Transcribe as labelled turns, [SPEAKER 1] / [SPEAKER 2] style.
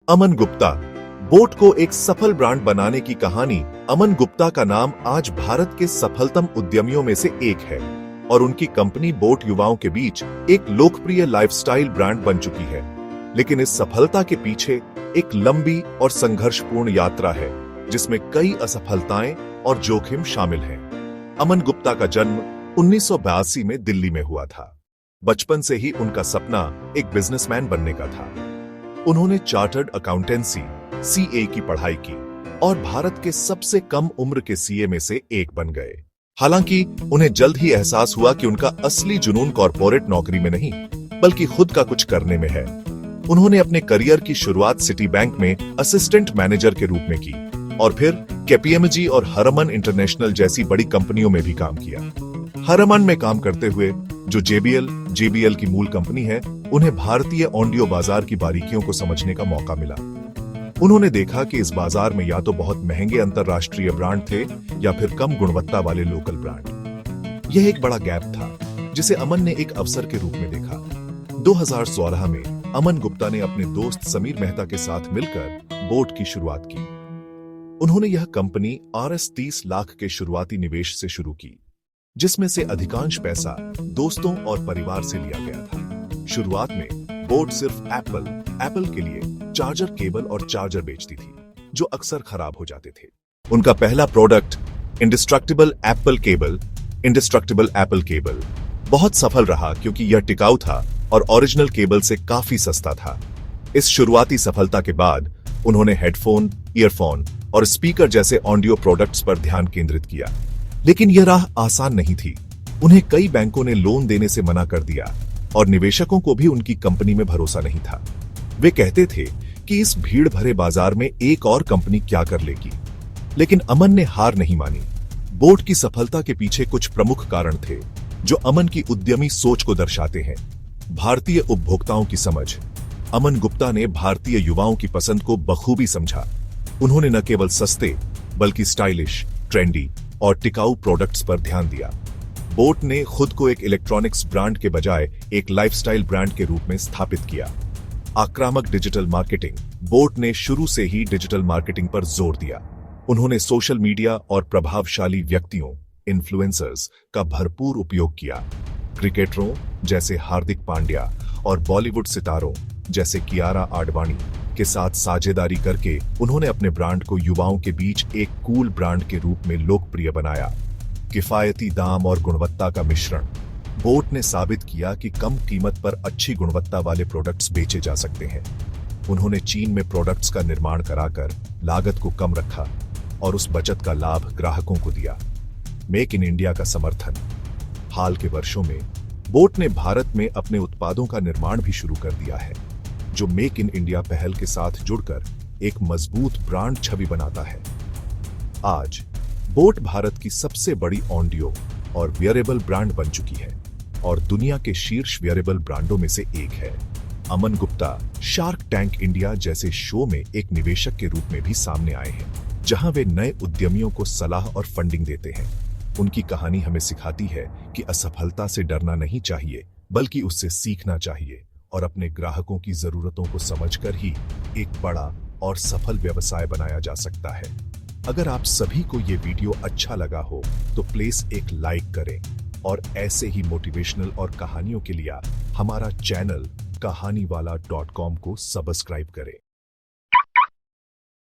[SPEAKER 1] Aman Gupta. Boat को एक सफल ब्रांड बनाने की कहानी। अमन गुप्ता का नाम आज भारत के सफलतम उद्यमियों में से एक है और उनकी कंपनी बोट युवाओं के बीच एक लोकप्रिय लाइफस्टाइल ब्रांड बन चुकी है। लेकिन इस सफलता के पीछे एक लंबी और संघर्षपूर्ण यात्रा है जिसमें कई असफलताएं और जोखिम शामिल हैं। अमन गुप्ता का जन्म 1982 में दिल्ली में हुआ था। बचपन से ही उनका सपना एक बिजनेसमैन बनने का था। उन्होंने चार्टर्ड अकाउंटेंसी सीए की पढ़ाई की और भारत के सबसे कम उम्र के सीए में से एक बन गए। हालांकि उन्हें जल्द ही एहसास हुआ कि उनका असली जुनून कॉर्पोरेट नौकरी में नहीं बल्कि खुद का कुछ करने में है। उन्होंने अपने करियर की शुरुआत सिटी बैंक में असिस्टेंट मैनेजर के रूप में की और फिर केपीएमजी और हरमन इंटरनेशनल जैसी बड़ी कंपनियों में भी काम किया। हरमन में काम करते हुए, जो जेबीएल की मूल कंपनी है, उन्हें भारतीय ऑडियो बाजार की बारीकियों को समझने का मौका मिला। उन्होंने देखा कि इस बाजार में या तो बहुत महंगे अंतरराष्ट्रीय ब्रांड थे या फिर कम गुणवत्ता वाले लोकल ब्रांड। यह एक बड़ा गैप था जिसे अमन ने एक अवसर के रूप में देखा। 2016 में अमन गुप्ता ने अपने दोस्त समीर मेहता के साथ मिलकर बोट की शुरुआत की। उन्होंने यह कंपनी Rs 30 लाख के शुरुआती निवेश से शुरू की, जिसमें से अधिकांश पैसा दोस्तों और परिवार से लिया गया था। शुरुआत में बोट सिर्फ एप्पल के लिए चार्जर केबल और चार्जर बेचती थी, जो अक्सर खराब हो जाते थे। उनका पहला प्रोडक्ट इंडिस्ट्रक्टिबल एप्पल केबल बहुत सफल रहा क्योंकि यह टिकाऊ था और ओरिजिनल केबल से काफी सस्ता था। इस शुरुआती सफलता के बाद उन्होंने हेडफोन, ईयरफोन और स्पीकर जैसे ऑडियो प्रोडक्ट्स पर ध्यान केंद्रित किया। लेकिन यह राह आसान नहीं थी। उन्हें कई बैंकों ने लोन देने से मना कर दिया और निवेशकों को भी उनकी कंपनी में भरोसा नहीं था। वे कहते थे कि इस भीड़ भरे बाजार में एक और कंपनी क्या कर लेगी। लेकिन अमन ने हार नहीं मानी। बोट की सफलता के पीछे कुछ प्रमुख कारण थे जो अमन की उद्यमी सोच को दर्शाते हैं। भारतीय उपभोक्ताओं की समझ। अमन गुप्ता ने भारतीय युवाओं की पसंद को बखूबी समझा। उन्होंने न केवल सस्ते बल्कि स्टाइलिश, ट्रेंडी और टिकाऊ प्रोडक्ट्स पर ध्यान दिया। बोट ने खुद को एक इलेक्ट्रॉनिक्स ब्रांड के बजाय एक लाइफस्टाइल ब्रांड के रूप में स्थापित किया। आक्रामक डिजिटल मार्केटिंग। बोट ने शुरू से ही डिजिटल मार्केटिंग पर जोर दिया। उन्होंने सोशल मीडिया और प्रभावशाली व्यक्तियों, इन्फ्लुएंसर्स का भरपूर उपयोग किया। क्रिकेटरों जैसे हार्दिक पांड्या और बॉलीवुड सितारों जैसे कियारा आडवाणी के साथ साझेदारी करके उन्होंने अपने ब्रांड को युवाओं के बीच एक कूल ब्रांड के रूप में लोकप्रिय बनाया। किफायती दाम और गुणवत्ता का मिश्रण। बोट ने साबित किया कि कम कीमत पर अच्छी गुणवत्ता वाले प्रोडक्ट्स बेचे जा सकते हैं। उन्होंने चीन में प्रोडक्ट्स का निर्माण कराकर लागत को कम रखा और उस बचत का लाभ ग्राहकों को दिया। मेक इन इंडिया का समर्थन। हाल के वर्षों में बोट ने भारत में अपने उत्पादों का निर्माण भी शुरू कर दिया है, जो मेक इन इंडिया पहल के साथ जुड़कर एक मजबूत ब्रांड छवि बनाता है। आज बोट भारत की सबसे बड़ी ऑडियो और वियरेबल ब्रांड बन चुकी है और दुनिया के शीर्ष वियरेबल ब्रांडों में से एक है। Aman Gupta shark tank India जैसे शो में एक निवेशक के रूप में भी सामने आए हैं, जहां वे नए उद्यमियों को सलाह और फंडिंग देते हैं। उनकी कहानी हमें सिखाती है कि असफलता से डरना नहीं चाहिए बल्कि उससे सीखना चाहिए और अपने ग्राहकों की जरूरतों को समझकर ही एक बड़ा और सफल व्यवसाय बनाया जा सकता है। अगर आप सभी को ये वीडियो अच्छा लगा हो तो प्लीज एक लाइक करें और ऐसे ही मोटिवेशनल और कहानियों के लिए हमारा चैनल कहानीवाला.com को सब्सक्राइब करें।